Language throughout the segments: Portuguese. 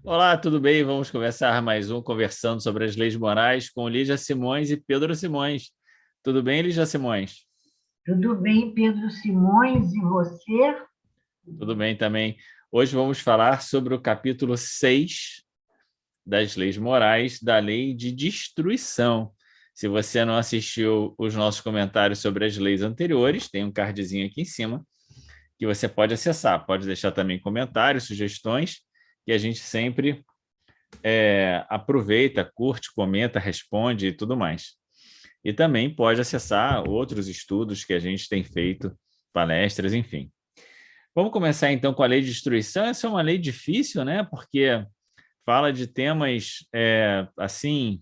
Olá, tudo bem? Vamos começar mais um Conversando sobre as Leis Morais com Lígia Simões e Pedro Simões. Tudo bem, Lígia Simões? Tudo bem, Pedro Simões, e você? Tudo bem também. Hoje vamos falar sobre o capítulo 6 das Leis Morais da Lei de Destruição. Se você não assistiu os nossos comentários sobre as leis anteriores, tem um cardzinho aqui em cima que você pode acessar. Pode deixar também comentários, sugestões, que a gente sempre aproveita, curte, comenta, responde e tudo mais. E também pode acessar outros estudos que a gente tem feito, palestras, enfim. Vamos começar então com a lei de destruição. Essa é uma lei difícil, né? Porque fala de temas assim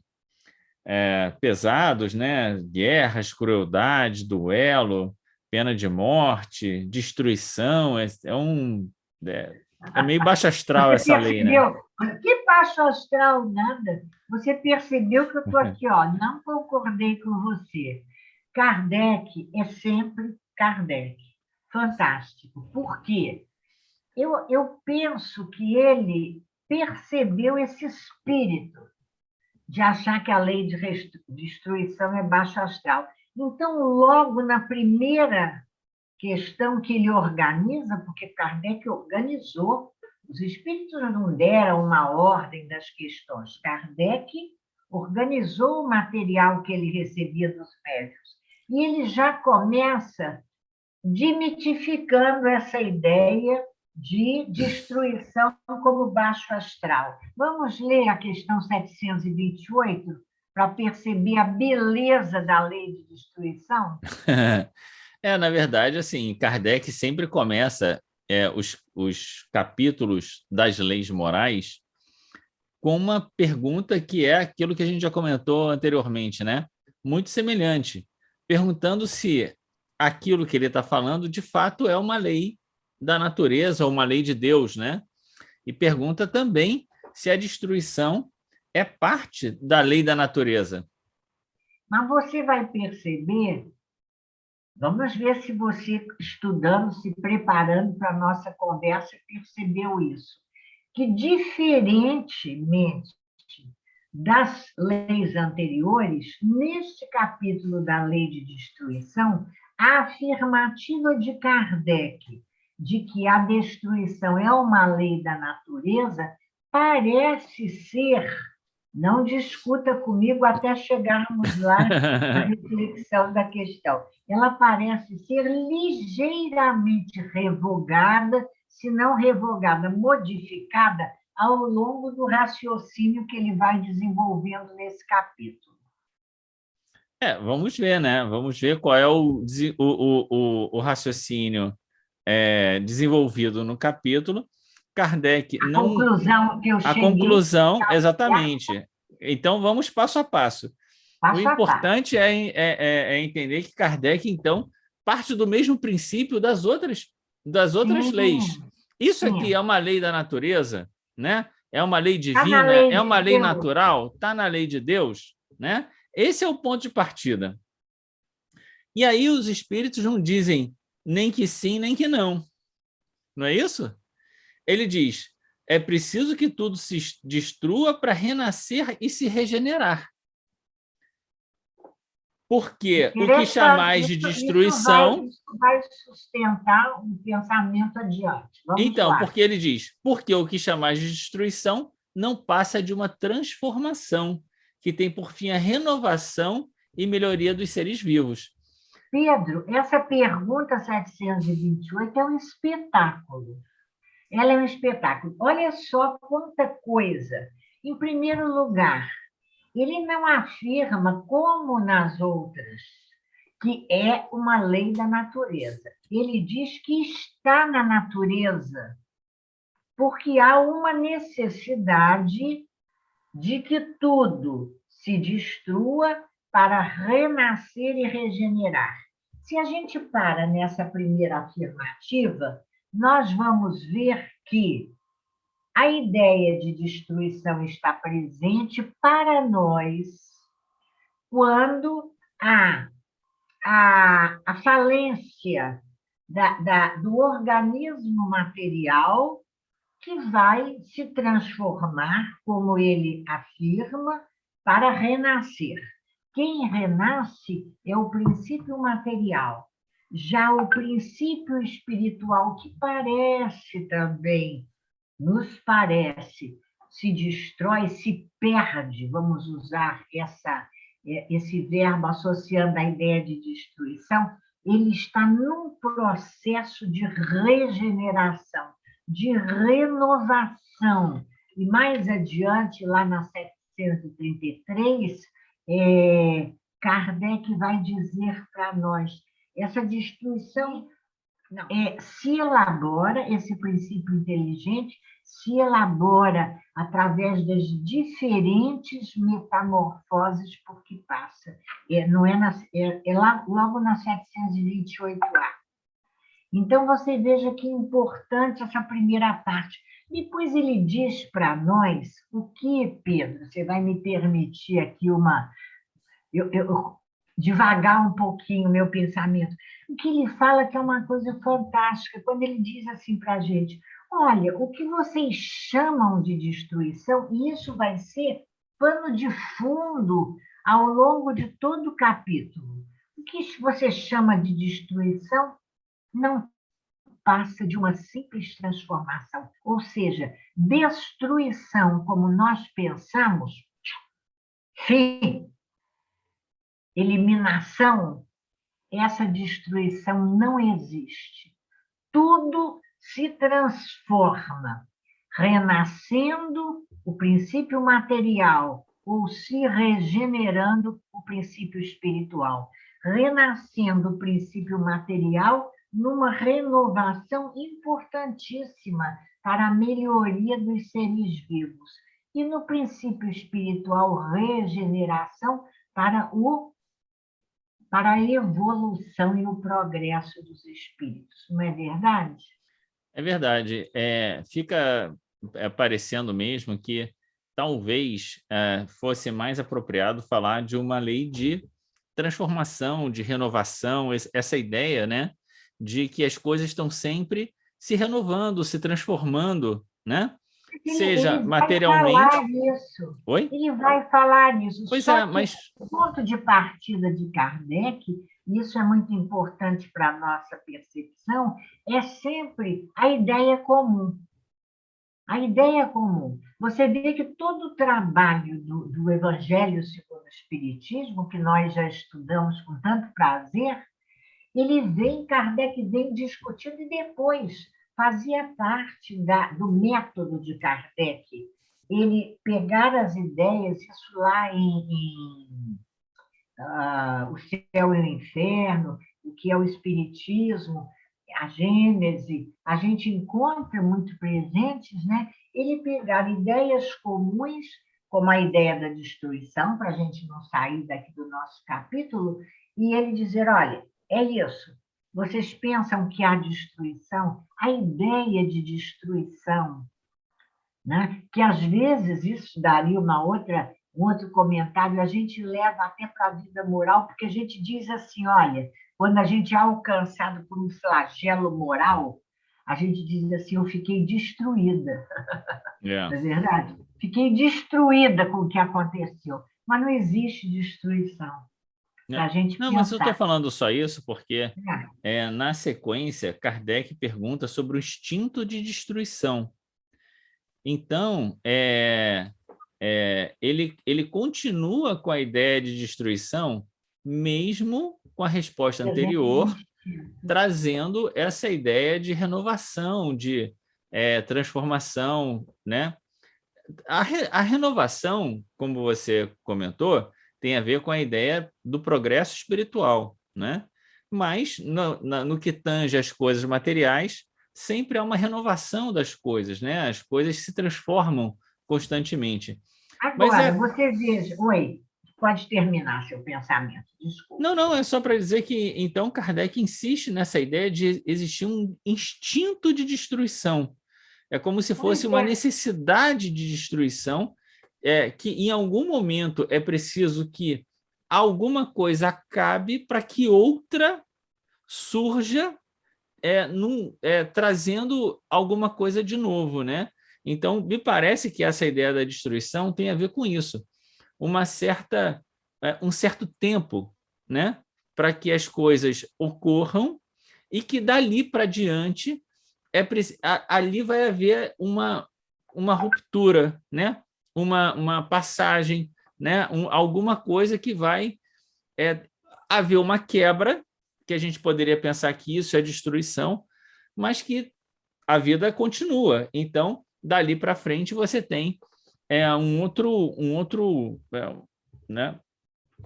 pesados, né? Guerras, crueldade, duelo, pena de morte, destruição. É, é meio baixo astral Você essa lei, né? percebeu? Que baixo astral, nada. Você percebeu que eu estou aqui, ó, não concordei com você. Kardec é sempre Kardec. Fantástico. Por quê? Eu penso que ele percebeu esse espírito de achar que a lei de destruição é baixo astral. Então, logo na primeira questão que ele organiza, porque Kardec organizou, os espíritos não deram uma ordem das questões. Kardec organizou o material que ele recebia dos médios. E ele já começa demitificando essa ideia de destruição como baixo astral. Vamos ler a questão 728 para perceber a beleza da lei de destruição? Na verdade, assim, Kardec sempre começa os capítulos das leis morais com uma pergunta que é aquilo que a gente já comentou anteriormente, né? Muito semelhante, perguntando se aquilo que ele está falando de fato é uma lei da natureza ou uma lei de Deus, né? E pergunta também se a destruição é parte da lei da natureza. Mas você vai perceber, vamos ver se você, estudando, se preparando para a nossa conversa, percebeu isso, que diferentemente das leis anteriores, neste capítulo da lei de destruição, a afirmativa de Kardec de que a destruição é uma lei da natureza parece ser, não discuta comigo até chegarmos lá na reflexão da questão, ela parece ser ligeiramente revogada, se não revogada, modificada ao longo do raciocínio que ele vai desenvolvendo nesse capítulo. Vamos ver, né? Vamos ver qual é o raciocínio desenvolvido no capítulo. Kardec A não. conclusão que eu A cheguei conclusão, está exatamente. Então, vamos passo a passo. O passo a passo. importante é entender que Kardec, então, parte do mesmo princípio das outras leis. Sim, Isso aqui é sim. uma lei da natureza, né? É uma lei Está na divina, lei é uma de lei Deus. natural, está na lei de Deus, né? Esse é o ponto de partida. E aí os espíritos não dizem nem que sim, nem que não. Não é isso? Ele diz: é preciso que tudo se destrua para renascer e se regenerar. Porque o que Interessante, chamais de isso vai, destruição. isso vai sustentar um pensamento adiante. Vamos Então, lá. porque ele diz: porque o que chamais de destruição não passa de uma transformação que tem por fim a renovação e melhoria dos seres vivos. Pedro, essa pergunta 728 é um espetáculo. Ela é um espetáculo. Olha só quanta coisa. Em primeiro lugar, ele não afirma, como nas outras, que é uma lei da natureza. Ele diz que está na natureza, porque há uma necessidade de que tudo se destrua para renascer e regenerar. Se a gente para nessa primeira afirmativa, nós vamos ver que a ideia de destruição está presente para nós quando a falência do organismo material que vai se transformar, como ele afirma, para renascer. Quem renasce é o princípio material. Já o princípio espiritual, que parece também, nos parece, se destrói, se perde, vamos usar esse verbo associando a ideia de destruição, ele está num processo de regeneração, de renovação. E mais adiante, lá na 733, Kardec vai dizer para nós, essa destruição se elabora, esse princípio inteligente se elabora através das diferentes metamorfoses por que passa. Não logo na 728A. Então, você veja que importante essa primeira parte. Depois ele diz para nós o que, Pedro, você vai me permitir aqui devagar um pouquinho o meu pensamento. O que ele fala que é uma coisa fantástica, quando ele diz assim para a gente, olha, o que vocês chamam de destruição, e isso vai ser pano de fundo ao longo de todo o capítulo. O que você chama de destruição não passa de uma simples transformação, ou seja, destruição, como nós pensamos, fim, eliminação, essa destruição não existe. Tudo se transforma, renascendo o princípio material ou se regenerando o princípio espiritual. Renascendo o princípio material numa renovação importantíssima para a melhoria dos seres vivos. E no princípio espiritual, regeneração para a evolução e o progresso dos espíritos, não é verdade? É verdade. Fica parecendo mesmo que talvez fosse mais apropriado falar de uma lei de transformação, de renovação, essa ideia, né, de que as coisas estão sempre se renovando, se transformando, né? Seja Ele vai materialmente... falar isso. Oi? Ele vai falar isso. Pois Só é, que mas... o ponto de partida de Kardec, e isso é muito importante para a nossa percepção, é sempre a ideia comum. A ideia comum. Você vê que todo o trabalho do Evangelho segundo o Espiritismo, que nós já estudamos com tanto prazer, Kardec vem discutindo e depois fazia parte do método de Kardec. Ele pegar as ideias, isso lá em O Céu e o Inferno, o que é o Espiritismo, a Gênese, a gente encontra muito presentes, né? Ele pegar ideias comuns, como a ideia da destruição, para a gente não sair daqui do nosso capítulo, e ele dizer, olha, é isso. Vocês pensam que há destruição? A ideia de destruição, né? Que às vezes isso daria um outro comentário, a gente leva até para a vida moral, porque a gente diz assim, olha, quando a gente é alcançado por um flagelo moral, a gente diz assim, eu fiquei destruída. Yeah. Não é verdade? Fiquei destruída com o que aconteceu. Mas não existe destruição. A gente não, mas eu estou falando só isso porque, na sequência, Kardec pergunta sobre o instinto de destruição. Então, ele continua com a ideia de destruição, mesmo com a resposta anterior, trazendo essa ideia de renovação, de transformação, né? A renovação, como você comentou, tem a ver com a ideia do progresso espiritual, né? Mas, no que tange as coisas materiais, sempre há uma renovação das coisas, né? As coisas se transformam constantemente. Agora, você veja... Oi, pode terminar seu pensamento, desculpa. Não, é só para dizer que, então, Kardec insiste nessa ideia de existir um instinto de destruição. É como se fosse uma necessidade de destruição, que em algum momento é preciso que alguma coisa acabe para que outra surja trazendo alguma coisa de novo, né? Então, me parece que essa ideia da destruição tem a ver com isso, um certo tempo, né, para que as coisas ocorram e que dali para diante ali vai haver uma ruptura, né, uma passagem, né, alguma coisa que vai haver uma quebra, que a gente poderia pensar que isso é destruição, mas que a vida continua. Então, dali para frente, você tem um outro, né?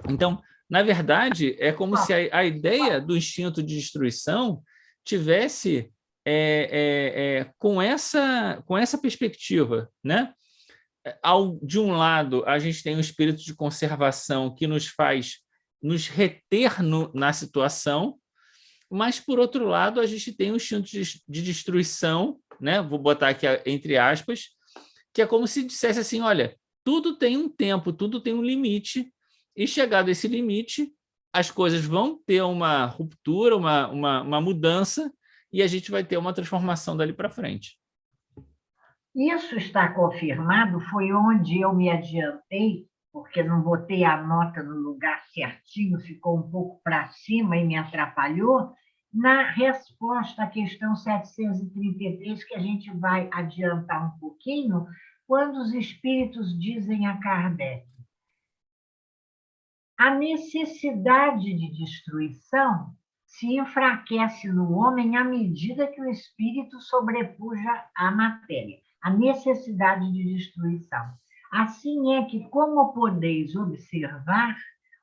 Então, na verdade, é como se a ideia do instinto de destruição tivesse com essa perspectiva, né? De um lado, a gente tem um espírito de conservação que nos faz nos reter na situação, mas, por outro lado, a gente tem um instinto de destruição, né? Vou botar aqui entre aspas, que é como se dissesse assim, olha, tudo tem um tempo, tudo tem um limite, e chegado a esse limite, as coisas vão ter uma ruptura, uma mudança, e a gente vai ter uma transformação dali para frente. Isso está confirmado, foi onde eu me adiantei, porque não botei a nota no lugar certinho, ficou um pouco para cima e me atrapalhou, na resposta à questão 733, que a gente vai adiantar um pouquinho, quando os espíritos dizem a Kardec: a necessidade de destruição se enfraquece no homem à medida que o espírito sobrepuja a matéria. A necessidade de destruição. Assim é que, como podeis observar,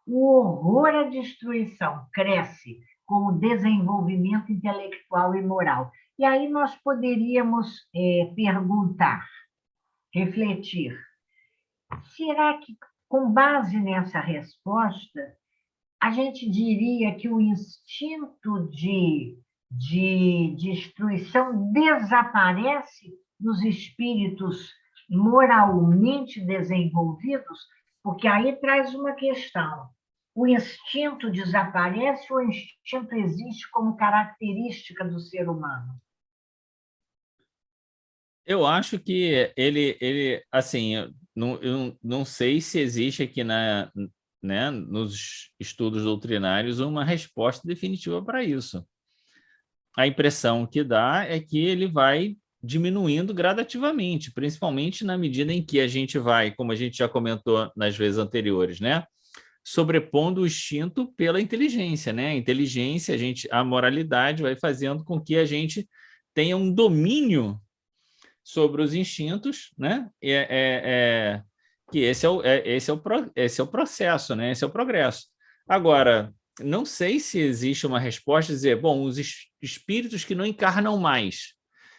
o horror à destruição cresce com o desenvolvimento intelectual e moral. E aí nós poderíamos perguntar, refletir, será que, com base nessa resposta, a gente diria que o instinto de destruição desaparece nos espíritos moralmente desenvolvidos? Porque aí traz uma questão. O instinto desaparece ou o instinto existe como característica do ser humano? Eu acho que assim, eu não sei se existe aqui né, nos estudos doutrinários uma resposta definitiva para isso. A impressão que dá é que ele vai diminuindo gradativamente, principalmente na medida em que a gente vai, como a gente já comentou nas vezes anteriores, né, sobrepondo o instinto pela inteligência, né? A inteligência, a moralidade vai fazendo com que a gente tenha um domínio sobre os instintos, né? Que esse é o processo, né? Esse é o progresso. Agora, não sei se existe uma resposta a dizer, bom, os espíritos que não encarnam mais.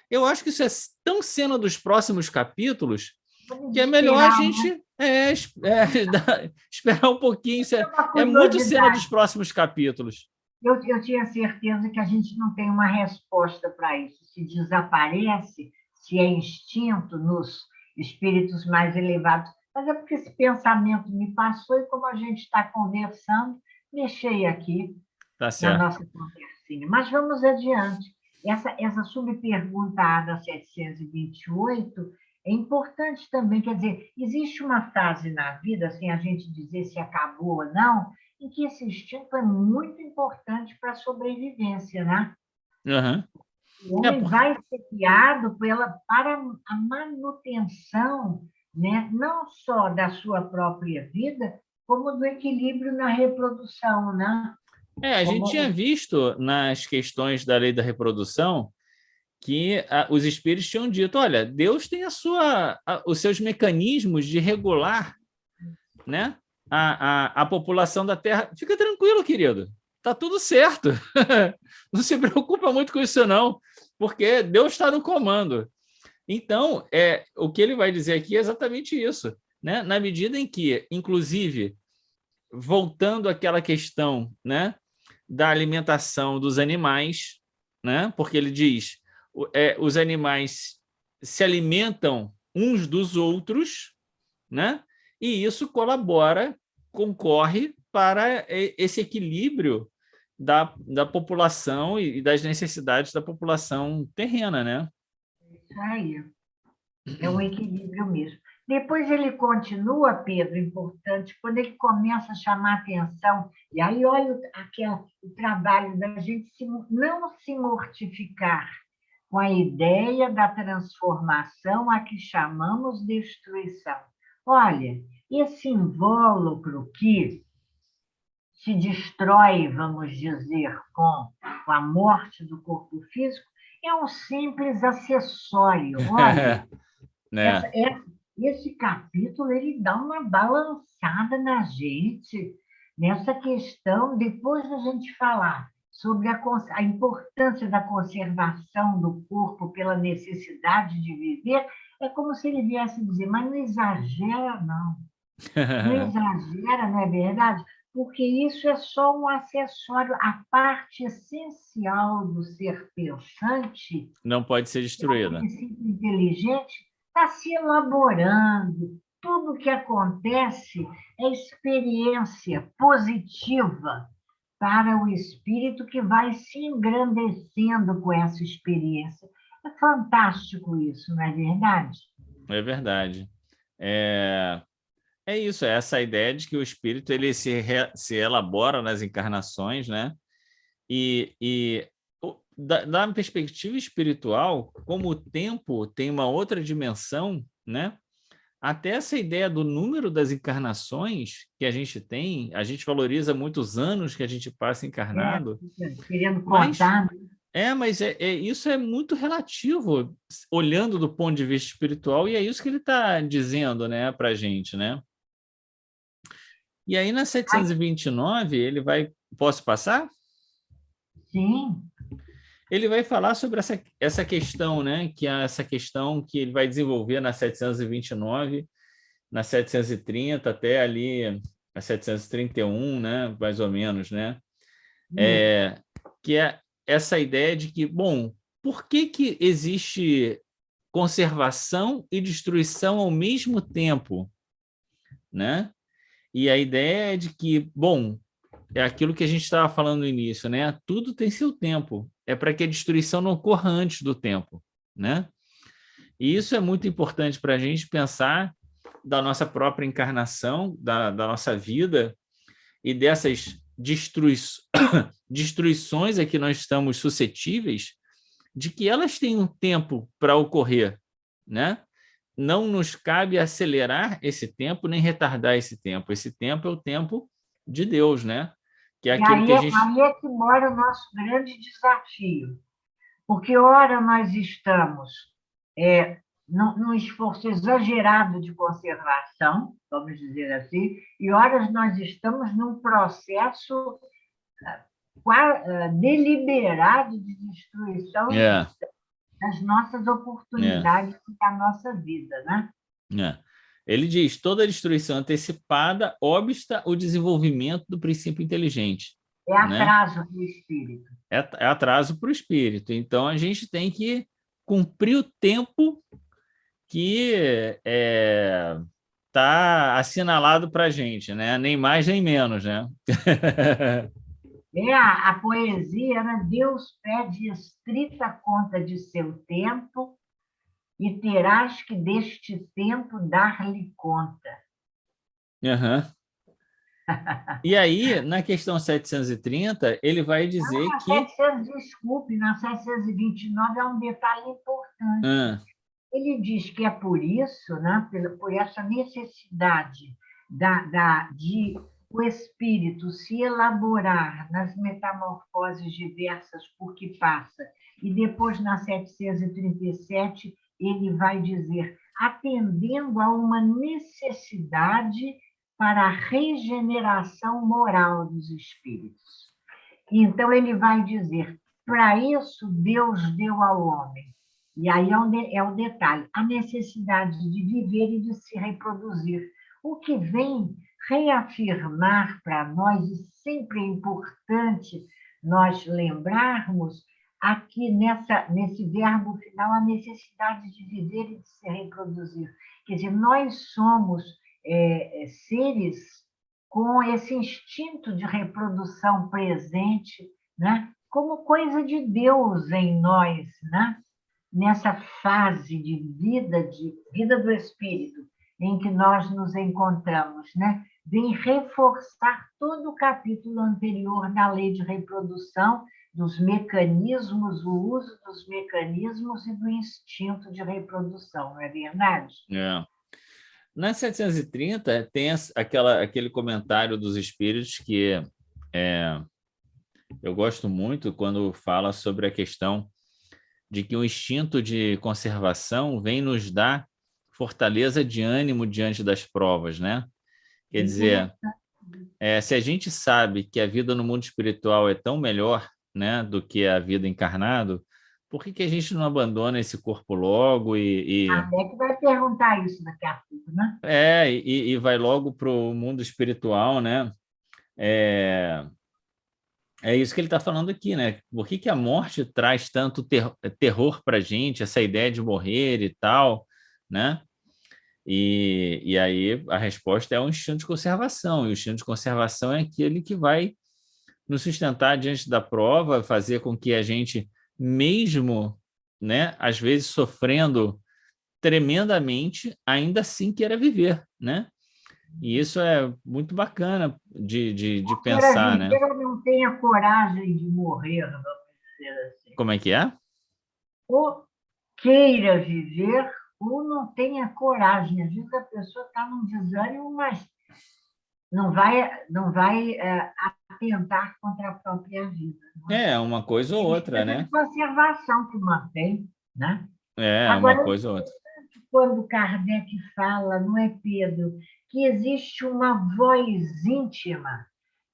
Eu acho que isso é tão cena dos próximos capítulos que é melhor a gente esperar um pouquinho. Isso é muito cena dos próximos capítulos. Eu tinha certeza que a gente não tem uma resposta para isso. Se desaparece, se é instinto nos espíritos mais elevados. Mas é porque esse pensamento me passou e, como a gente está conversando, deixei aqui na nossa conversinha. Mas vamos adiante. Essa subpergunta A da 728 é importante também. Quer dizer, existe uma fase na vida, sem a gente dizer se acabou ou não, em que esse instinto é muito importante para a sobrevivência, né? Uhum. O homem vai ser criado para a manutenção, né, não só da sua própria vida, como do equilíbrio na reprodução, né? A gente tinha visto nas questões da lei da reprodução que os espíritos tinham dito, olha, Deus tem os seus mecanismos de regular, né, a população da Terra. Fica tranquilo, querido. Tá tudo certo. Não se preocupa muito com isso, não, porque Deus está no comando. Então, o que ele vai dizer aqui é exatamente isso, né? Na medida em que, inclusive, voltando àquela questão, né, da alimentação dos animais, né? Porque ele diz, os animais se alimentam uns dos outros, né? E isso concorre para esse equilíbrio da população e das necessidades da população terrena, né? Isso aí. É um equilíbrio mesmo. Depois ele continua, Pedro, importante, quando ele começa a chamar atenção, e aí olha o trabalho da gente não se mortificar com a ideia da transformação a que chamamos destruição. Olha, esse invólucro que se destrói, vamos dizer, com a morte do corpo físico, é um simples acessório. Olha, Né? esse capítulo ele dá uma balançada na gente nessa questão, depois da gente falar sobre a importância da conservação do corpo pela necessidade de viver, é como se ele viesse dizer, mas não exagera, não. Não exagera, não é verdade? Porque isso é só um acessório, a parte essencial do ser pensante, Não pode ser o destruída. princípio inteligente, está se elaborando. Tudo o que acontece é experiência positiva para o espírito que vai se engrandecendo com essa experiência. É fantástico isso, não é verdade? É verdade. É, é isso, é essa ideia de que o espírito ele se elabora nas encarnações, né? Da perspectiva espiritual, como o tempo tem uma outra dimensão, né? Até essa ideia do número das encarnações que a gente tem, a gente valoriza muitos anos que a gente passa encarnado, Querendo mas contar. isso é muito relativo, olhando do ponto de vista espiritual, e é isso que ele está dizendo, né, para a gente, né? E aí, na 729, ele vai. Posso passar? Sim, Ele vai falar sobre essa questão, né? Que é essa questão que ele vai desenvolver na 729, na 730, até ali a 731, né? Mais ou menos, né? isso. Que é essa ideia de que, bom, por que existe conservação e destruição ao mesmo tempo, né? E a ideia é de que, bom, é aquilo que a gente estava falando no início, né? Tudo tem seu tempo. É para que a destruição não ocorra antes do tempo, né? E isso é muito importante para a gente pensar da nossa própria encarnação, da nossa vida e dessas destruições a que nós estamos suscetíveis, de que elas têm um tempo para ocorrer, né? Não nos cabe acelerar esse tempo nem retardar esse tempo. Esse tempo é o tempo de Deus, né? Que é E aquilo que a gente. aí é que mora o nosso grande desafio. Porque, ora, nós estamos num esforço exagerado de conservação, vamos dizer assim, e, ora, nós estamos num processo deliberado de destruição É, das nossas é, oportunidades da nossa vida, né? é. Ele diz: toda destruição antecipada obsta o desenvolvimento do princípio inteligente, É né? atraso do espírito. É atraso para o espírito. Então a gente tem que cumprir o tempo que está assinalado para a gente, né? Nem mais nem menos, né? A poesia, né? Deus pede estrita conta de seu tempo e terás que deste tempo dar-lhe conta. Uhum. E aí, na questão 730, ele vai dizer Na que 700, desculpe, na 729 é um detalhe importante. ah, Ele diz que é por isso, né, por essa necessidade de o espírito se elaborar nas metamorfoses diversas por que passa, e depois na 737 ele vai dizer, atendendo a uma necessidade para a regeneração moral dos espíritos. Então ele vai dizer, para isso Deus deu ao homem. E aí é o detalhe, a necessidade de viver e de se reproduzir. O que vem reafirmar para nós, e sempre é importante nós lembrarmos aqui nesse verbo final, a necessidade de viver e de se reproduzir. Quer dizer, nós somos seres com esse instinto de reprodução presente, né? Como coisa de Deus em nós, né? nessa fase de vida do espírito em que nós nos encontramos, né? Vem reforçar todo o capítulo anterior da lei de reprodução, dos mecanismos, o uso dos mecanismos e do instinto de reprodução, não é verdade? É. Na 730, tem aquele comentário dos espíritos que eu gosto muito quando fala sobre a questão de que o instinto de conservação vem nos dar fortaleza de ânimo diante das provas, né? Quer dizer, se a gente sabe que a vida no mundo espiritual é tão melhor, né, do que a vida encarnado, por que a gente não abandona esse corpo logo A Beck vai perguntar isso daqui a pouco, né? e vai logo para o mundo espiritual, né? É isso que ele está falando aqui, né? Por que a morte traz tanto terror para a gente, essa ideia de morrer e tal, né? E aí a resposta é um instinto de conservação, e o instinto de conservação é aquele que vai nos sustentar diante da prova, fazer com que a gente, mesmo, né, às vezes sofrendo tremendamente, ainda assim queira viver, né? E isso é muito bacana de Queira pensar, né? viver ou não tenha coragem de morrer, vamos dizer assim. Como é que é? Ou queira viver ou não tenha coragem. Às vezes a pessoa está num desânimo, mas não vai atentar contra a própria vida. Não é? É, uma coisa ou É outra, instinto né? de conservação que mantém, né? É, uma Agora, coisa ou outra. quando Kardec fala, não é, Pedro, que existe uma voz íntima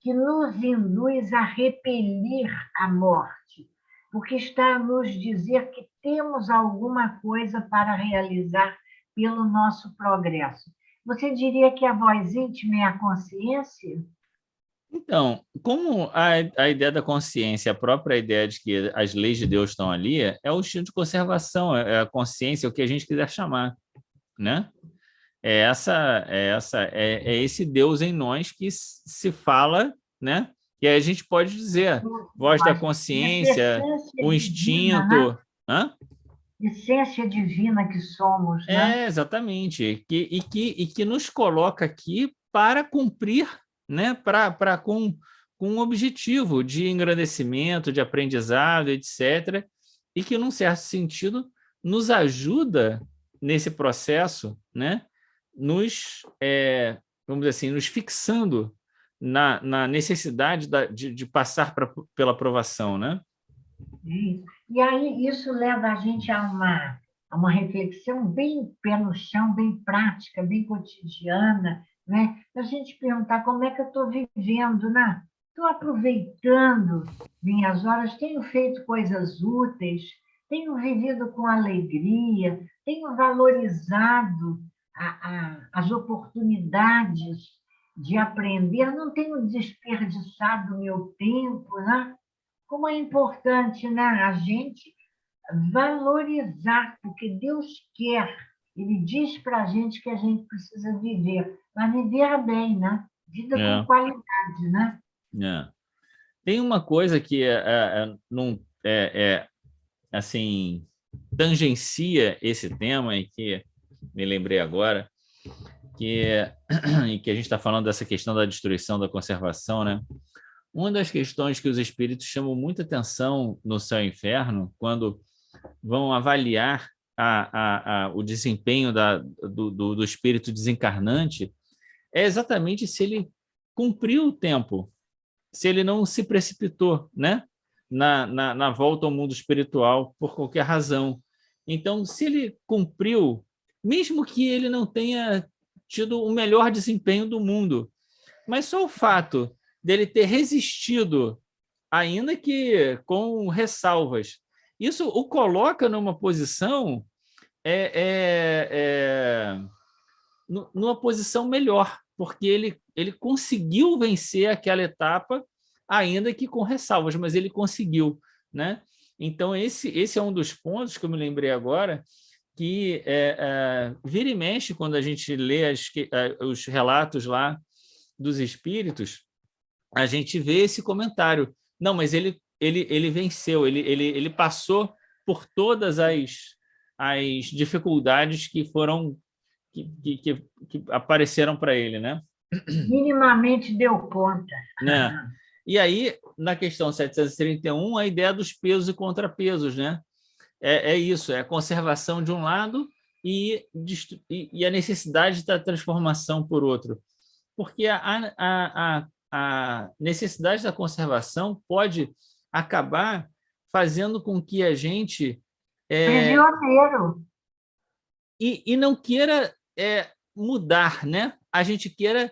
que nos induz a repelir a morte, porque está a nos dizer que temos alguma coisa para realizar pelo nosso progresso. Você diria que a voz íntima é a consciência? Então, como a ideia da consciência, a própria ideia de que as leis de Deus estão ali, é o instinto de conservação, é a consciência, é o que a gente quiser chamar, né? É esse Deus em nós que se fala, né? E aí a gente pode dizer, voz da Essa consciência, essência o divina, né? instinto, hã? Essência divina que somos, né? Exatamente, que nos coloca aqui para cumprir, né? Com um objetivo de engrandecimento, de aprendizado, etc., e que, num certo sentido, nos ajuda nesse processo, né? Vamos dizer assim, nos fixando na necessidade de passar pela provação, né? E aí isso leva a gente a uma reflexão bem pé no chão, bem prática, bem cotidiana, né? A gente perguntar como é que eu estou vivendo, né? Estou aproveitando minhas horas, tenho feito coisas úteis, tenho vivido com alegria, tenho valorizado as oportunidades de aprender, não tenho desperdiçado o meu tempo, né? Como é importante, né, a gente valorizar, porque Deus quer, Ele diz para a gente que a gente precisa viver, mas viver bem, né? Vida com É, qualidade, né? é. Tem uma coisa que não assim tangencia esse tema e que me lembrei agora, e que a gente está falando dessa questão da destruição, da conservação, né? Uma das questões que os espíritos chamam muita atenção no céu e inferno, quando vão avaliar o desempenho do espírito desencarnante, é exatamente se ele cumpriu o tempo, se ele não se precipitou, né? Na volta ao mundo espiritual por qualquer razão. Então, se ele cumpriu, mesmo que ele não tenha tido o melhor desempenho do mundo, mas só o fato dele ter resistido, ainda que com ressalvas, isso o coloca numa posição numa posição melhor, porque ele conseguiu vencer aquela etapa, ainda que com ressalvas, mas ele conseguiu, né? Então, esse é um dos pontos que eu me lembrei agora, que vira e mexe quando a gente lê os relatos lá dos espíritos, a gente vê esse comentário. Não, mas ele venceu, ele passou por todas as dificuldades que foram que apareceram para ele, né? Minimamente deu conta. Né? E aí, na questão 731, a ideia dos pesos e contrapesos, né? É isso, é a conservação de um lado e a necessidade da transformação por outro. Porque a necessidade da conservação pode acabar fazendo com que a gente Prisioneiro. e não queira mudar, né? A gente queira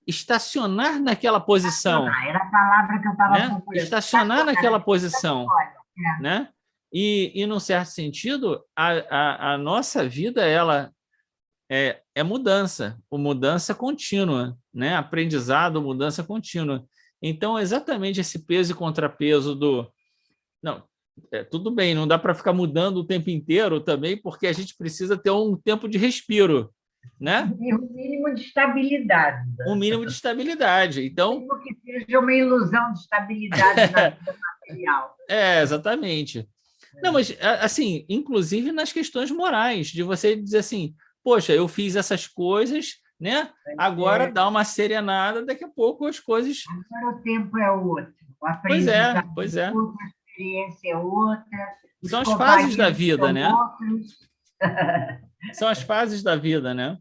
estacionar naquela posição, Era a palavra que eu estava né? procurando. Estacionar naquela posição, né? E num certo sentido, a nossa vida ela é mudança, mudança contínua, né? Aprendizado, mudança contínua. Então, exatamente esse peso e contrapeso do não, tudo bem, não dá para ficar mudando o tempo inteiro também, porque a gente precisa ter um tempo de respiro, né? E um mínimo de estabilidade. Um mínimo de estabilidade. Então, mesmo que seja uma ilusão de estabilidade na vida material. Exatamente. Não, mas assim, inclusive nas questões morais, de você dizer assim, poxa, eu fiz essas coisas, né? Agora dá uma serenada, daqui a pouco as coisas. Agora o tempo é outro, o Pois é, aprendizado pois é. outra, a experiência é outra, os São as fases da companheiros vida, são né? outros. São as fases da vida, né?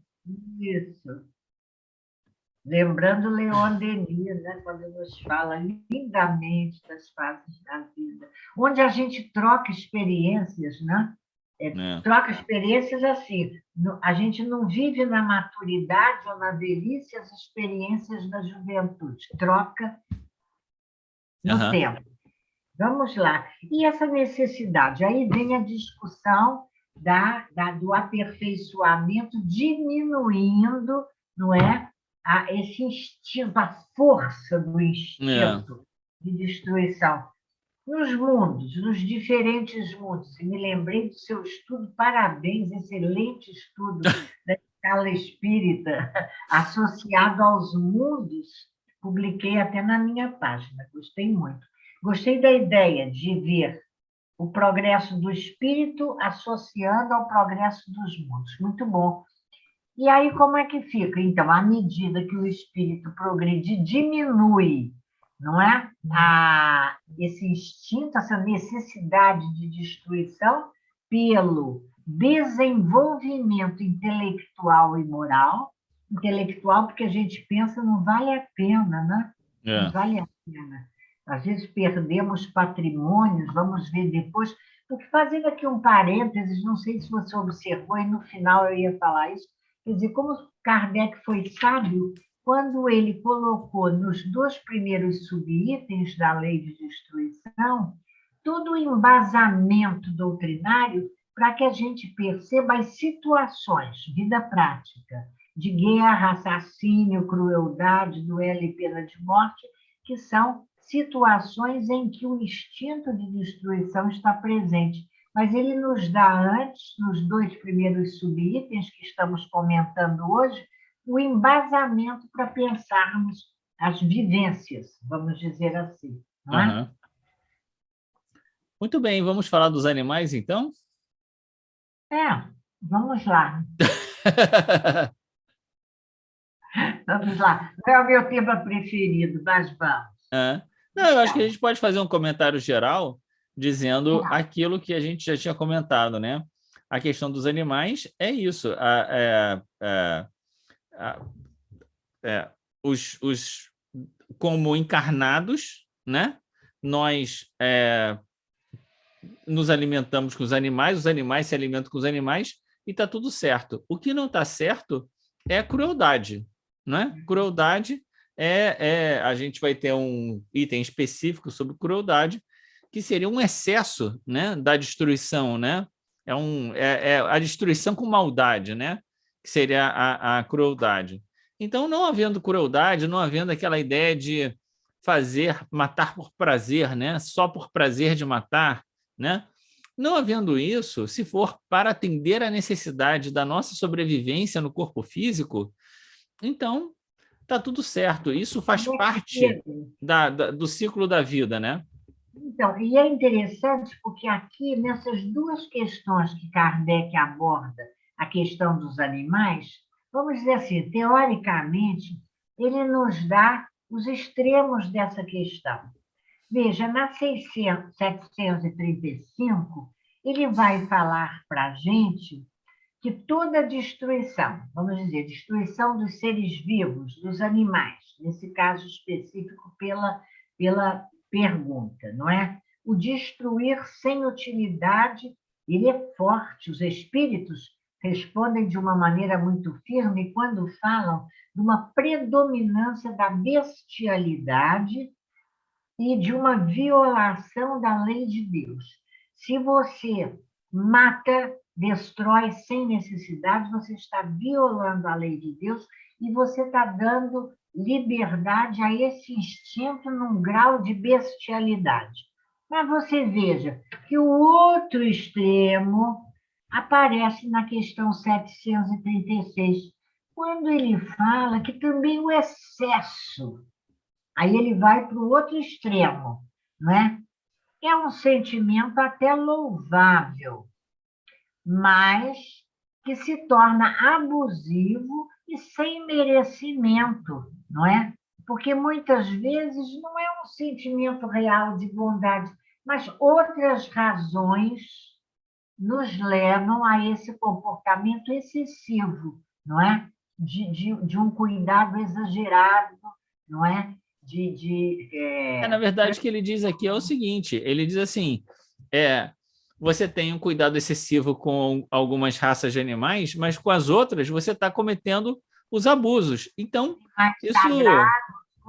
Isso. Lembrando Leon Denis, né, quando nos fala lindamente das fases da vida, onde a gente troca experiências, né? Troca experiências assim, a gente não vive na maturidade ou na velhice as experiências da juventude, troca no tempo. Vamos lá. E essa necessidade? Aí vem a discussão do aperfeiçoamento diminuindo, não é? Esse instinto, a força do instinto de destruição. Nos mundos, nos diferentes mundos. E me lembrei do seu estudo, parabéns, excelente estudo da escala espírita, associado aos mundos. Publiquei até na minha página, gostei muito. Gostei da ideia de ver o progresso do espírito associando ao progresso dos mundos. Muito bom. E aí, como é que fica? Então, à medida que o espírito progride, diminui, não é? Esse instinto, essa necessidade de destruição pelo desenvolvimento intelectual e moral. Intelectual, porque a gente pensa, não vale a pena, né? Não vale a pena. Às vezes perdemos patrimônios, vamos ver depois. Porque, fazendo aqui um parênteses, não sei se você observou, e no final eu ia falar isso, quer dizer, como Kardec foi sábio, quando ele colocou nos 2 primeiros subitens da lei de destruição todo o embasamento doutrinário para que a gente perceba as situações, vida prática, de guerra, assassínio, crueldade, duelo e pena de morte, que são situações em que o instinto de destruição está presente. Mas ele nos dá antes, nos 2 primeiros subitens que estamos comentando hoje, o embasamento para pensarmos as vivências, vamos dizer assim. Não é? Muito bem, vamos falar dos animais, então? Vamos lá. Vamos lá. Não é o meu tema preferido, mas vamos. Não, eu acho que a gente pode fazer um comentário geral dizendo aquilo que a gente já tinha comentado, né? A questão dos animais é isso. Os como encarnados, né? Nós nos alimentamos com os animais se alimentam com os animais e está tudo certo. O que não está certo é a crueldade, né? Crueldade a gente vai ter um item específico sobre crueldade, que seria um excesso, né, da destruição, né? A destruição com maldade, né? Que seria a crueldade. Então, não havendo crueldade, não havendo aquela ideia de matar por prazer, né? Só por prazer de matar, né? Não havendo isso, se for para atender à necessidade da nossa sobrevivência no corpo físico, então tá tudo certo. Isso faz parte do ciclo da vida, né? Então, e é interessante porque aqui, nessas duas questões que Kardec aborda, a questão dos animais, vamos dizer assim, teoricamente, ele nos dá os extremos dessa questão. Veja, na 735, ele vai falar para a gente que toda destruição, vamos dizer, destruição dos seres vivos, dos animais, nesse caso específico pela pergunta, não é? O destruir sem utilidade, ele é forte, os espíritos respondem de uma maneira muito firme quando falam de uma predominância da bestialidade e de uma violação da lei de Deus. Se você mata, destrói sem necessidade, você está violando a lei de Deus e você está dando liberdade a esse instinto num grau de bestialidade. Mas você veja que o outro extremo aparece na questão 736, quando ele fala que também o excesso. Aí ele vai para o outro extremo, não é? É um sentimento até louvável, mas que se torna abusivo e sem merecimento, não é? Porque muitas vezes não é um sentimento real de bondade, mas outras razões nos levam a esse comportamento excessivo, não é? De um cuidado exagerado, não é? Na verdade, o que ele diz aqui é o seguinte: ele diz assim, você tem um cuidado excessivo com algumas raças de animais, mas com as outras você está cometendo os abusos. Então, mais isso, sagrado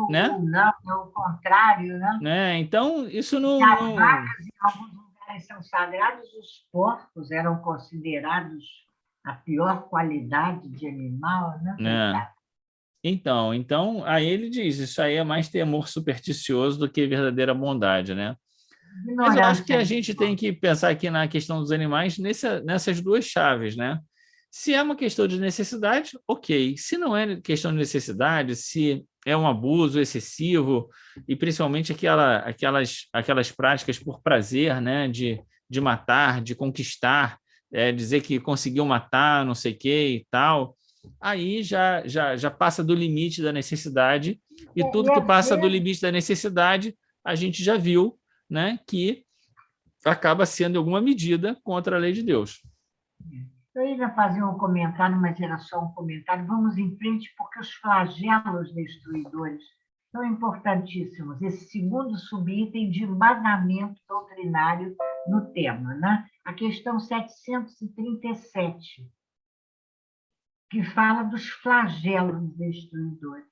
né? ou não, é o contrário, né? Né? Então, isso Se não, as não, vacas em alguns lugares são sagradas, os porcos eram considerados a pior qualidade de animal, né? né? Coitado. Então, aí ele diz, isso aí é mais temor supersticioso do que verdadeira bondade, né? Mas eu acho que Ignorância a de gente tem Deus. que pensar aqui na questão dos animais nessas duas chaves, né? Se é uma questão de necessidade, ok. Se não é questão de necessidade, se é um abuso excessivo, e principalmente aquelas práticas por prazer, né? De matar, de conquistar, dizer que conseguiu matar, não sei o que e tal, aí já passa do limite da necessidade, e E tudo que às passa do vezes, limite da necessidade, a gente já viu, né, que acaba sendo em alguma medida contra a lei de Deus. eu ia fazer um comentário, mas era só um comentário. Vamos em frente, porque os flagelos destruidores são importantíssimos. Esse segundo subitem de embasamento doutrinário no tema, né? A questão 737, que fala dos flagelos destruidores.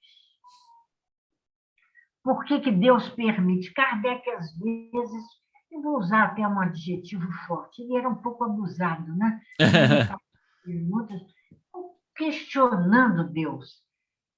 Por que Deus permite? Kardec, às vezes, eu vou usar até um adjetivo forte, ele era um pouco abusado, né? Quando ele faz perguntas, questionando Deus.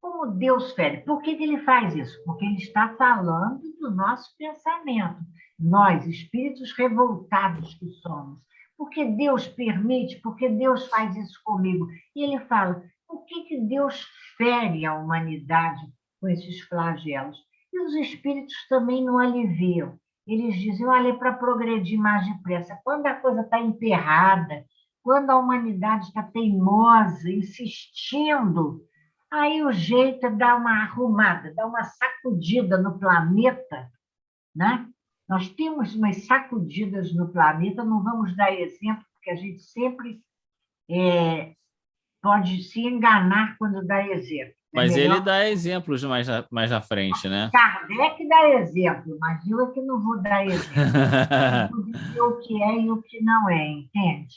Como Deus fere? Por que ele faz isso? Porque ele está falando do nosso pensamento. Nós, espíritos revoltados que somos. Porque Deus permite? Porque Deus faz isso comigo? E ele fala, por que Deus fere a humanidade com esses flagelos? E os espíritos também não aliviam. Eles dizem, olha, é para progredir mais depressa. Quando a coisa está emperrada, quando a humanidade está teimosa, insistindo, aí o jeito é dar uma arrumada, dar uma sacudida no planeta, né? Nós temos umas sacudidas no planeta, não vamos dar exemplo, porque a gente sempre pode se enganar quando dá exemplo. É Mas ele melhor. dá exemplos mais na frente, né? Kardec dá exemplo, mas eu é que não vou dar exemplo. Eu vou dizer o que é e o que não é, entende?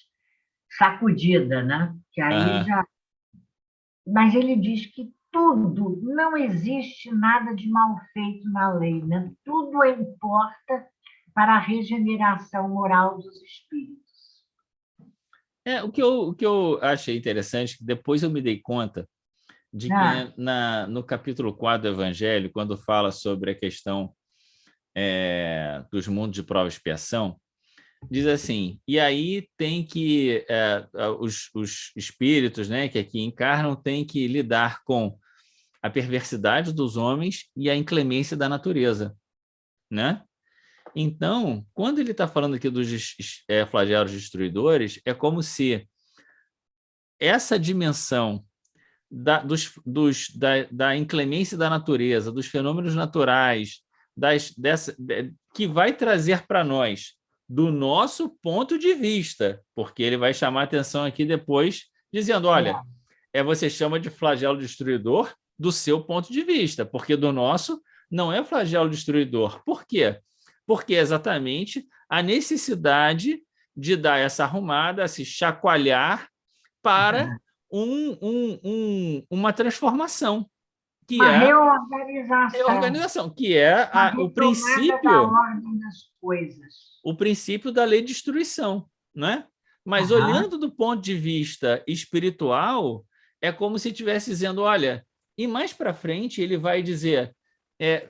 Sacudida, né? Que aí Aham. já. Mas ele diz que tudo, não existe nada de mal feito na lei, né? Tudo importa para a regeneração moral dos espíritos. O que eu achei interessante, que depois eu me dei conta de que Ah, no capítulo 4 do Evangelho, quando fala sobre a questão dos mundos de prova e expiação, diz assim, e aí tem que, os espíritos, né, que aqui encarnam, têm que lidar com a perversidade dos homens e a inclemência da natureza, né? Então, quando ele está falando aqui dos flagelos destruidores, é como se essa dimensão da inclemência da natureza, dos fenômenos naturais, que vai trazer para nós, do nosso ponto de vista, porque ele vai chamar a atenção aqui depois, dizendo, olha, você chama de flagelo destruidor do seu ponto de vista, porque do nosso não é flagelo destruidor. Por quê? Porque é exatamente a necessidade de dar essa arrumada, se chacoalhar para uma transformação, que Uma é reorganização, que é uma o retomada da princípio, ordem das coisas. o princípio da lei de destruição, né? Mas olhando do ponto de vista espiritual, é como se estivesse dizendo, olha, e mais para frente ele vai dizer,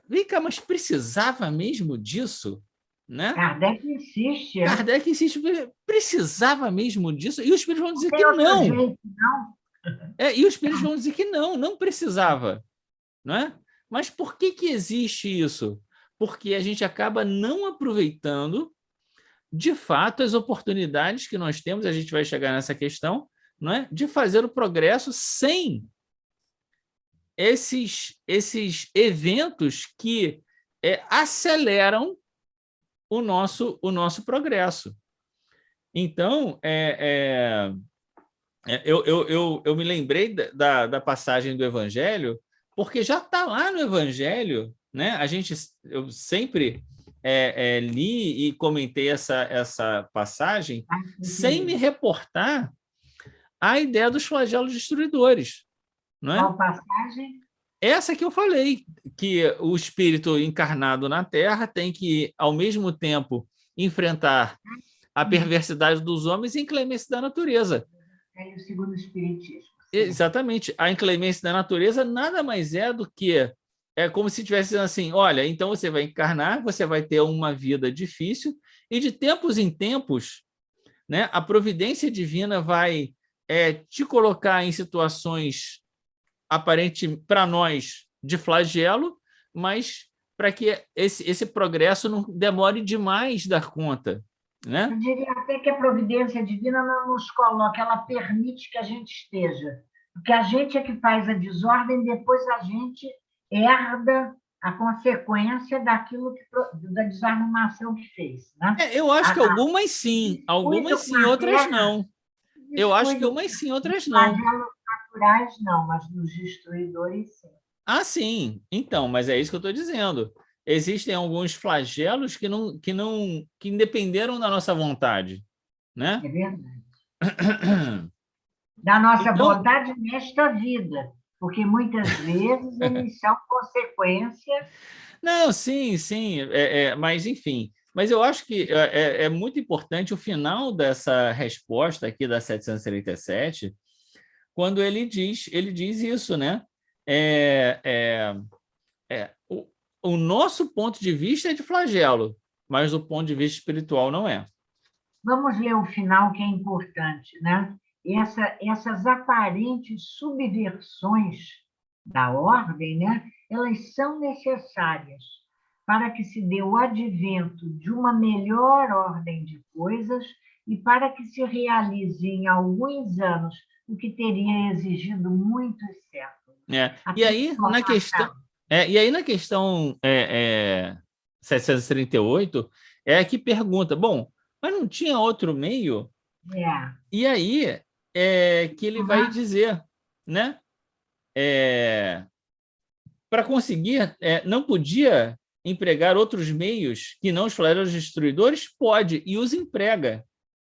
vem cá, mas precisava mesmo disso? Né? Kardec insiste. Kardec insiste, precisava mesmo disso? E os espíritos vão dizer Não que tem outro não. jeito, não. E os espíritos vão dizer que não precisava. Não é? Mas por que existe isso? Porque a gente acaba não aproveitando, de fato, as oportunidades que nós temos, a gente vai chegar nessa questão, não é? De fazer o progresso sem esses eventos que aceleram o nosso progresso. Então, eu me lembrei da passagem do Evangelho, porque já está lá no Evangelho, né? Eu sempre li e comentei essa passagem sem me reportar à ideia dos flagelos destruidores. Não é? Qual passagem? Essa que eu falei, que o espírito encarnado na Terra tem que, ao mesmo tempo, enfrentar a perversidade dos homens e a inclemência da natureza. É o segundo Espiritismo. Sim. Exatamente. A inclemência da natureza nada mais é do que como se estivesse dizendo assim, olha, então você vai encarnar, você vai ter uma vida difícil e de tempos em tempos, né, a providência divina vai te colocar em situações aparente para nós de flagelo, mas para que esse progresso não demore demais dar conta. Né? Eu diria até que a providência divina não nos coloca, ela permite que a gente esteja. Porque a gente é que faz a desordem, depois a gente herda a consequência da desarrumação que fez. Né? Eu acho que algumas sim, outras não. Eu acho que umas sim, outras não. Naturais não, mas nos destruidores sim. Ah, sim. Então, mas é isso que eu estou dizendo. Existem alguns flagelos que independeram da nossa vontade, né? É verdade. Da nossa vontade nesta vida, porque muitas vezes eles são consequência. Não, sim, mas enfim. Mas eu acho que é muito importante o final dessa resposta aqui da 737, quando ele diz isso, né? O nosso ponto de vista é de flagelo, mas o ponto de vista espiritual não é. Vamos ler o final, que é importante, né? Essas aparentes subversões da ordem, né? Elas são necessárias para que se dê o advento de uma melhor ordem de coisas e para que se realize em alguns anos o que teria exigido muitos séculos. E aí, na questão 738, que pergunta, bom, mas não tinha outro meio? E aí que ele vai dizer, né? Para conseguir, não podia empregar outros meios que não os flagelos destruidores? Pode, e os emprega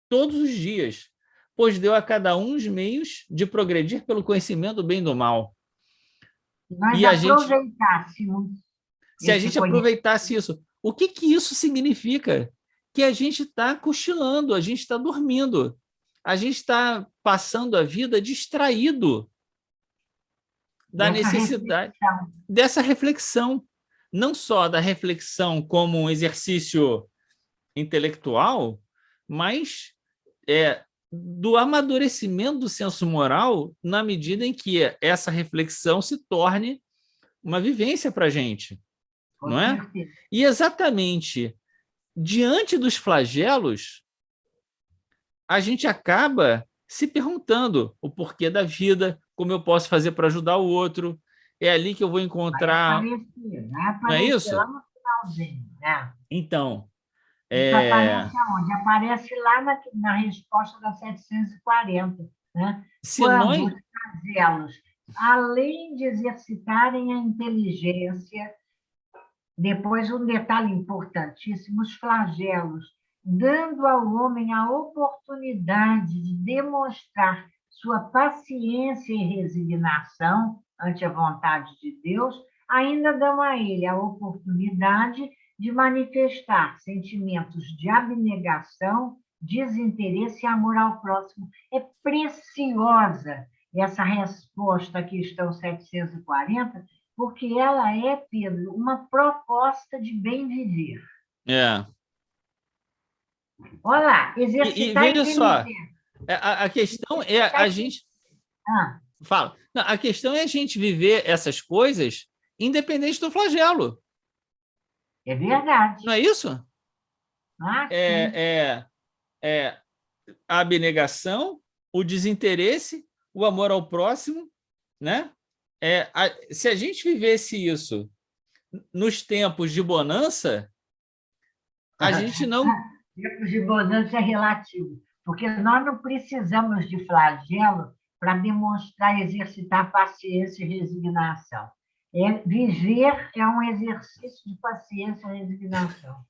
todos os dias, pois deu a cada um os meios de progredir pelo conhecimento do bem e do mal. Se a gente aproveitasse isso, o que isso significa? Que a gente está cochilando, a gente está dormindo, a gente está passando a vida distraído da necessidade dessa reflexão, não só da reflexão como um exercício intelectual, mas do amadurecimento do senso moral na medida em que essa reflexão se torne uma vivência para a gente, não é? E exatamente diante dos flagelos, a gente acaba se perguntando o porquê da vida, como eu posso fazer para ajudar o outro. É ali que eu vou encontrar. Vai Não é aparecer isso? lá no finalzinho, né? Então, Isso é, aparece aonde? Aparece lá na resposta da 740, né? se Quando nós. os flagelos, além de exercitarem a inteligência, depois, um detalhe importantíssimo: os flagelos, dando ao homem a oportunidade de demonstrar sua paciência e resignação ante a vontade de Deus, ainda dão a ele a oportunidade de manifestar sentimentos de abnegação, desinteresse e amor ao próximo. É preciosa essa resposta à questão 740, porque ela é, Pedro, uma proposta de bem viver. É. Olha lá, E exercitar a veja só, inteligência. a questão é a gente. Ah, Fala. Não, a questão é a gente viver essas coisas independente do flagelo. é verdade. Não é isso? Ah, sim. É, é a abnegação, o desinteresse, o amor ao próximo, né? Se a gente vivesse isso nos tempos de bonança, a gente não. Tempos de bonança é relativo, porque nós não precisamos de flagelo para demonstrar e exercitar paciência e resignação. Viver é um exercício de paciência e resignação.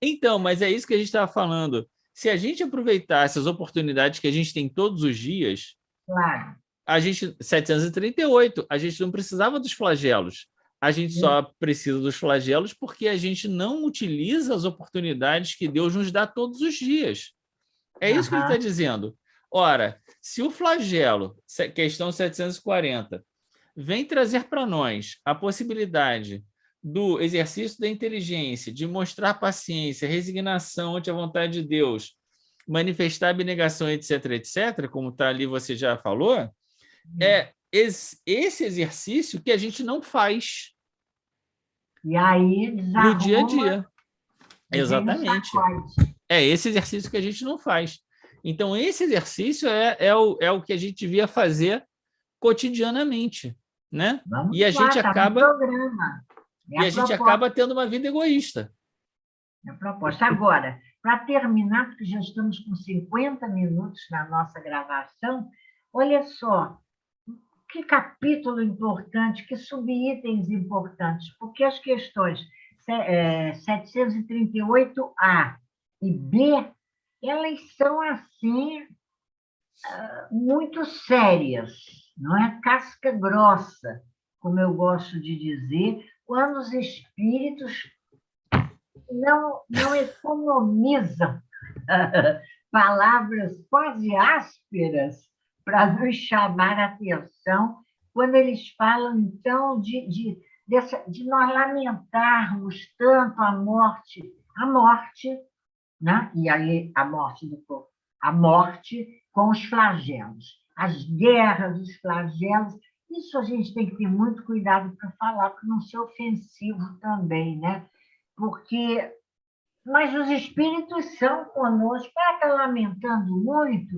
Então, mas é isso que a gente estava falando. Se a gente aproveitar essas oportunidades que a gente tem todos os dias, Claro. a gente, 738, a gente não precisava dos flagelos. A gente só precisa dos flagelos porque a gente não utiliza as oportunidades que Deus nos dá todos os dias. É isso que ele está Uhum. dizendo. Ora, se o flagelo, questão 740, vem trazer para nós a possibilidade do exercício da inteligência, de mostrar paciência, resignação ante a vontade de Deus, manifestar abnegação, etc., etc., como está ali, você já falou, é esse exercício que a gente não faz E aí no dia a desarruma dia. e vem no Exatamente. sacode. É esse exercício que a gente não faz. Então, esse exercício é o que a gente devia fazer cotidianamente, né? Vamos E a lá, gente está no acaba programa. É e a a gente proposta. acaba tendo uma vida egoísta. É a proposta. Agora, para terminar, porque já estamos com 50 minutos na nossa gravação, olha só, que capítulo importante, que subitens importantes, porque as questões 738A e B, elas são assim muito sérias, não é casca grossa, como eu gosto de dizer, quando os espíritos não economizam palavras quase ásperas para nos chamar a atenção quando eles falam, então, de nós lamentarmos tanto a morte, né? E aí a morte do corpo, a morte com os flagelos, as guerras, os flagelos. Isso a gente tem que ter muito cuidado para falar, para não ser ofensivo também, né? Porque mas os espíritos são conosco. Ela está lamentando muito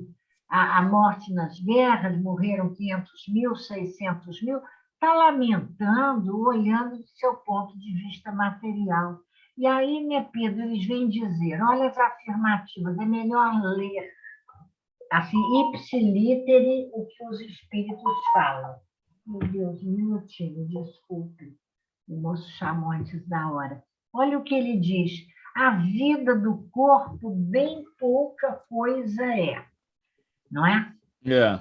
a morte nas guerras, morreram 500 mil, 600 mil, está lamentando, olhando do seu ponto de vista material. E aí, né, Pedro, eles vêm dizer, olha as afirmativas, é melhor ler, assim, ipsilítere, o que os espíritos falam. Meu Deus, um minutinho, desculpe, o moço chamou antes da hora. Olha o que ele diz, a vida do corpo bem pouca coisa é, não é? É.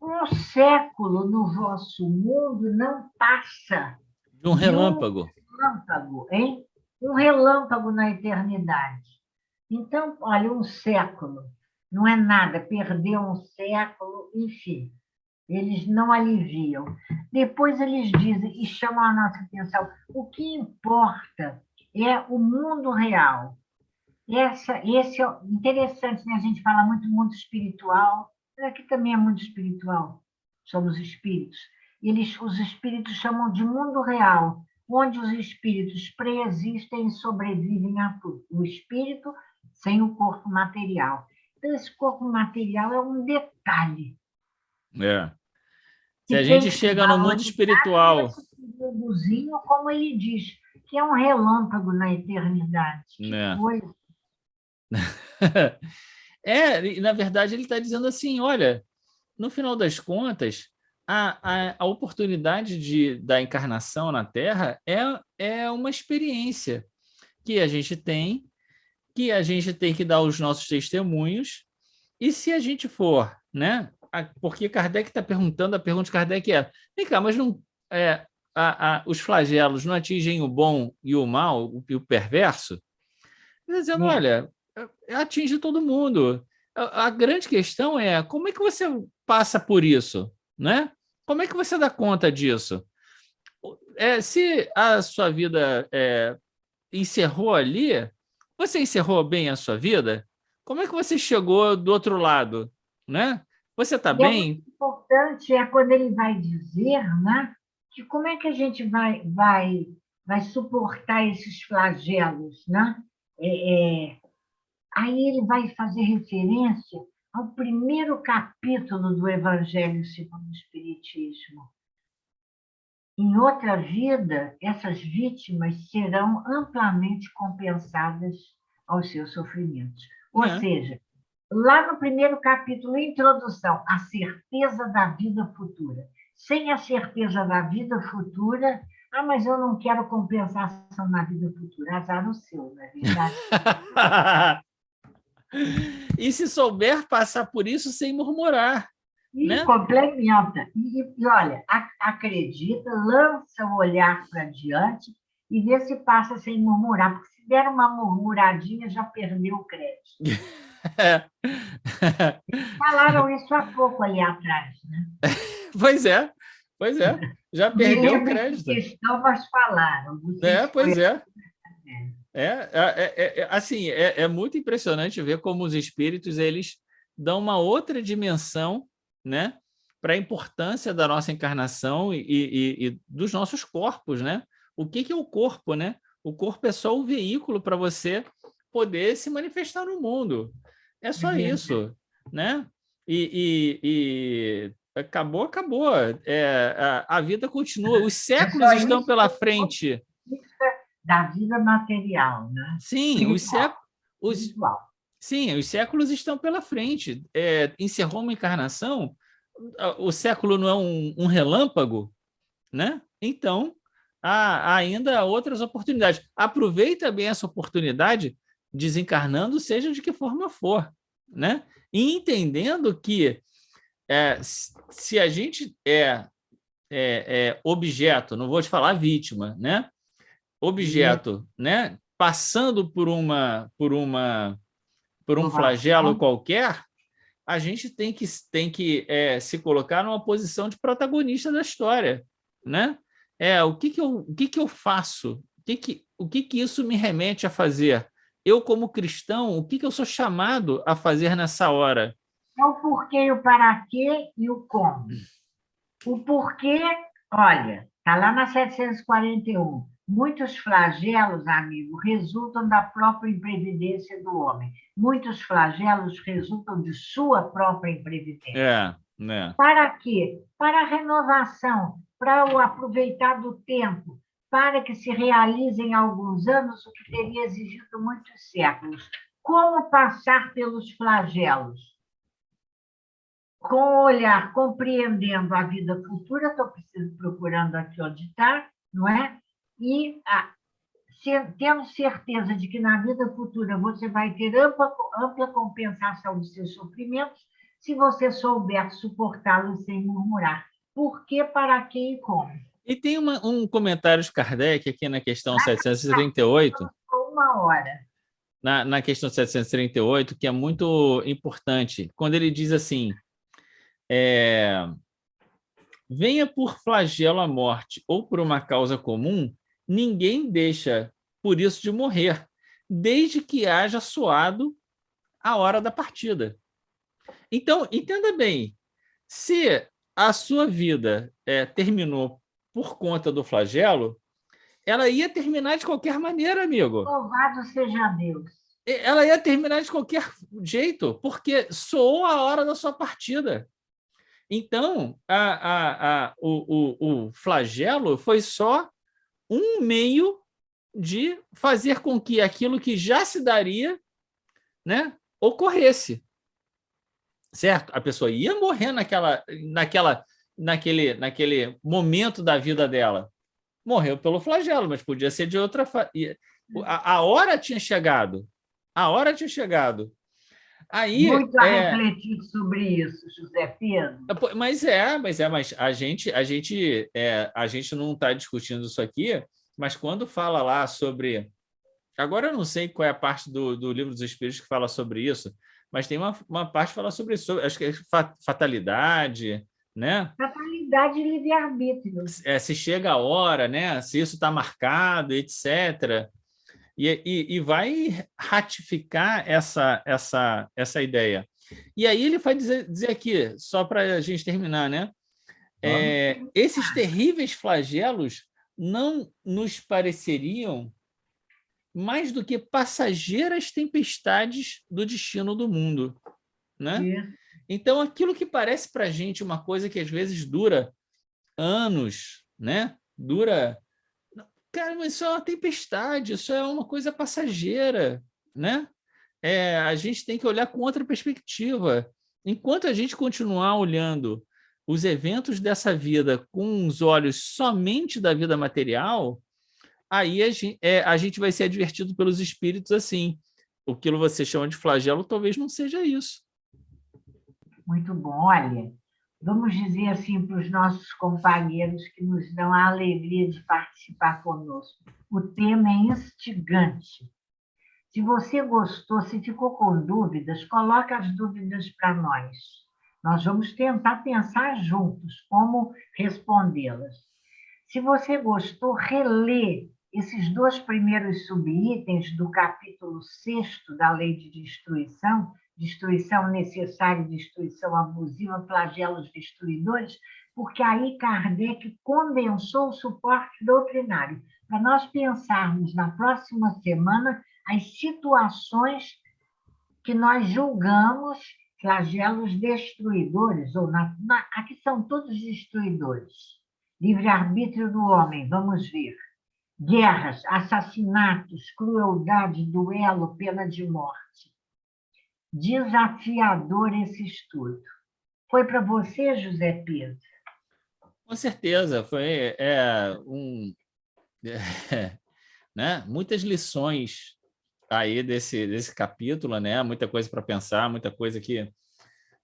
Um século no vosso mundo não passa De um de um relâmpago. relâmpago, hein? Um relâmpago na eternidade. Então, olha, um século não é nada, perder um século, enfim, eles não aliviam. Depois eles dizem e chamam a nossa atenção, o que importa é o mundo real. Esse é interessante, né? A gente fala muito do mundo espiritual, mas aqui também é mundo espiritual, somos espíritos. Os espíritos chamam de mundo real, onde os espíritos preexistem e sobrevivem a tudo. O espírito sem o corpo material. Então, esse corpo material é um detalhe. Se a gente chega no mundo espiritual... Esse períodozinho, como ele diz, que é um relâmpago na eternidade. Que coisa. Na verdade, ele está dizendo assim, olha, no final das contas, a oportunidade da encarnação na Terra é uma experiência que a gente tem que dar os nossos testemunhos, e se a gente for, né? Porque Kardec está perguntando, a pergunta de Kardec vem cá, mas não, os flagelos não atingem o bom e o mal, e o perverso? Ele dizendo, olha, atinge todo mundo. A grande questão é como é que você passa por isso, né? Como é que você dá conta disso? Se a sua vida encerrou ali, você encerrou bem a sua vida? Como é que você chegou do outro lado, né? Você está bem? É muito importante quando ele vai dizer, né, que como é que a gente vai suportar esses flagelos, né? Aí ele vai fazer referência ao primeiro capítulo do Evangelho segundo o Espiritismo. Em outra vida, essas vítimas serão amplamente compensadas aos seus sofrimentos. Ou seja, lá no primeiro capítulo, introdução, a certeza da vida futura. Sem a certeza da vida futura, mas eu não quero compensação na vida futura. Azar o seu, não é verdade? E se souber passar por isso sem murmurar. E né? complementa. E olha, acredita, lança o olhar para diante e vê se passa sem murmurar, porque se der uma murmuradinha, já perdeu o crédito. Falaram isso há pouco ali atrás, né? Pois é. Já perdeu o crédito. Questão, mas falaram. Pois é. Assim, é muito impressionante ver como os espíritos eles dão uma outra dimensão, né, para a importância da nossa encarnação e dos nossos corpos, né? O que é o corpo, né? O corpo é só o veículo para você poder se manifestar no mundo. É só isso, né? Acabou. A vida continua. Os séculos estão pela frente. Da vida material, né? Sim, os séculos estão pela frente. Encerrou uma encarnação, o século não é um relâmpago, né? Então, há ainda outras oportunidades. Aproveita bem essa oportunidade, desencarnando, seja de que forma for, né? E entendendo que se a gente é objeto, não vou te falar vítima, né? Objeto, né? Passando por um flagelo qualquer, a gente tem que se colocar numa posição de protagonista da história, né? O que eu faço? O que isso me remete a fazer? Eu, como cristão, o que eu sou chamado a fazer nessa hora? É o porquê, o para quê e o como. O porquê, olha, está lá na 741. Muitos flagelos, amigo, resultam da própria imprevidência do homem. Muitos flagelos resultam de sua própria imprevidência. Para quê? Para a renovação, para o aproveitar do tempo, para que se realize em alguns anos o que teria exigido muitos séculos. Como passar pelos flagelos? Com o olhar, compreendendo a vida futura, estou procurando aqui onde está, não é? E tendo certeza de que na vida futura você vai ter ampla compensação dos seus sofrimentos, se você souber suportá-los sem murmurar. Por quê, para quê e como? E tem um comentário de Kardec aqui na questão 738. Uma hora. Na questão 738, que é muito importante, quando ele diz assim: venha por flagelo a morte ou por uma causa comum, ninguém deixa por isso de morrer, desde que haja soado a hora da partida. Então, entenda bem, se a sua vida terminou por conta do flagelo, ela ia terminar de qualquer maneira, amigo. Louvado seja Deus. Ela ia terminar de qualquer jeito, porque soou a hora da sua partida. Então, o flagelo foi só um meio de fazer com que aquilo que já se daria, né, ocorresse. Certo? A pessoa ia morrer naquele momento da vida dela. Morreu pelo flagelo, mas podia ser de outra... A hora tinha chegado. A hora tinha chegado. Aí, muito a refletir sobre isso, José Pedro. Mas a gente não está discutindo isso aqui, mas quando fala lá sobre... Agora eu não sei qual é a parte do Livro dos Espíritos que fala sobre isso, mas tem uma parte que fala sobre isso, acho que é fatalidade, né? Fatalidade e livre-arbítrio. Se chega a hora, né? Se isso está marcado, etc. E vai ratificar essa ideia. E aí ele vai dizer aqui, só para a gente terminar, né? Esses terríveis flagelos não nos pareceriam mais do que passageiras tempestades do destino do mundo, né? Então, aquilo que parece para a gente uma coisa que às vezes dura anos, né? Cara, mas isso é uma tempestade, isso é uma coisa passageira, né? A gente tem que olhar com outra perspectiva. Enquanto a gente continuar olhando os eventos dessa vida com os olhos somente da vida material, aí a gente vai ser advertido pelos espíritos assim. O que você chama de flagelo talvez não seja isso. Muito bom. Olha, vamos dizer assim para os nossos companheiros que nos dão a alegria de participar conosco. O tema é instigante. Se você gostou, se ficou com dúvidas, coloca as dúvidas para nós. Nós vamos tentar pensar juntos como respondê-las. Se você gostou, relê esses 2 primeiros subitens do capítulo 6º da Lei de destruição necessária, destruição abusiva, flagelos destruidores, porque aí Kardec condensou o suporte doutrinário, para nós pensarmos na próxima semana as situações que nós julgamos flagelos destruidores, ou aqui são todos destruidores. Livre-arbítrio do homem, vamos ver. Guerras, assassinatos, crueldade, duelo, pena de morte. Desafiador esse estudo. Foi para você, José Pedro? Com certeza, foi né? Muitas lições aí desse capítulo, né? Muita coisa para pensar, muita coisa que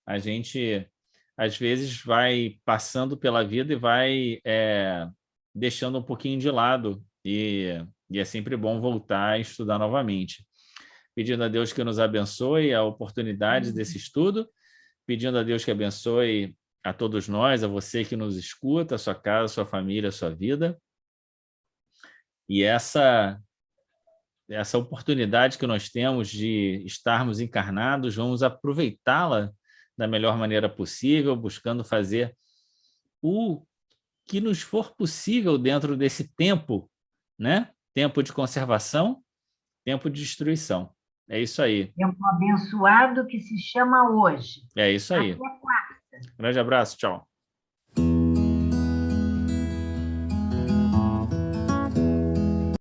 a gente às vezes vai passando pela vida e vai deixando um pouquinho de lado, e é sempre bom voltar a estudar novamente. Pedindo a Deus que nos abençoe a oportunidade desse estudo, pedindo a Deus que abençoe a todos nós, a você que nos escuta, a sua casa, a sua família, a sua vida. E essa oportunidade que nós temos de estarmos encarnados, vamos aproveitá-la da melhor maneira possível, buscando fazer o que nos for possível dentro desse tempo, né? Tempo de conservação, tempo de destruição. É isso aí. Tempo abençoado que se chama hoje. É isso aí. Até quarta. Grande abraço, tchau.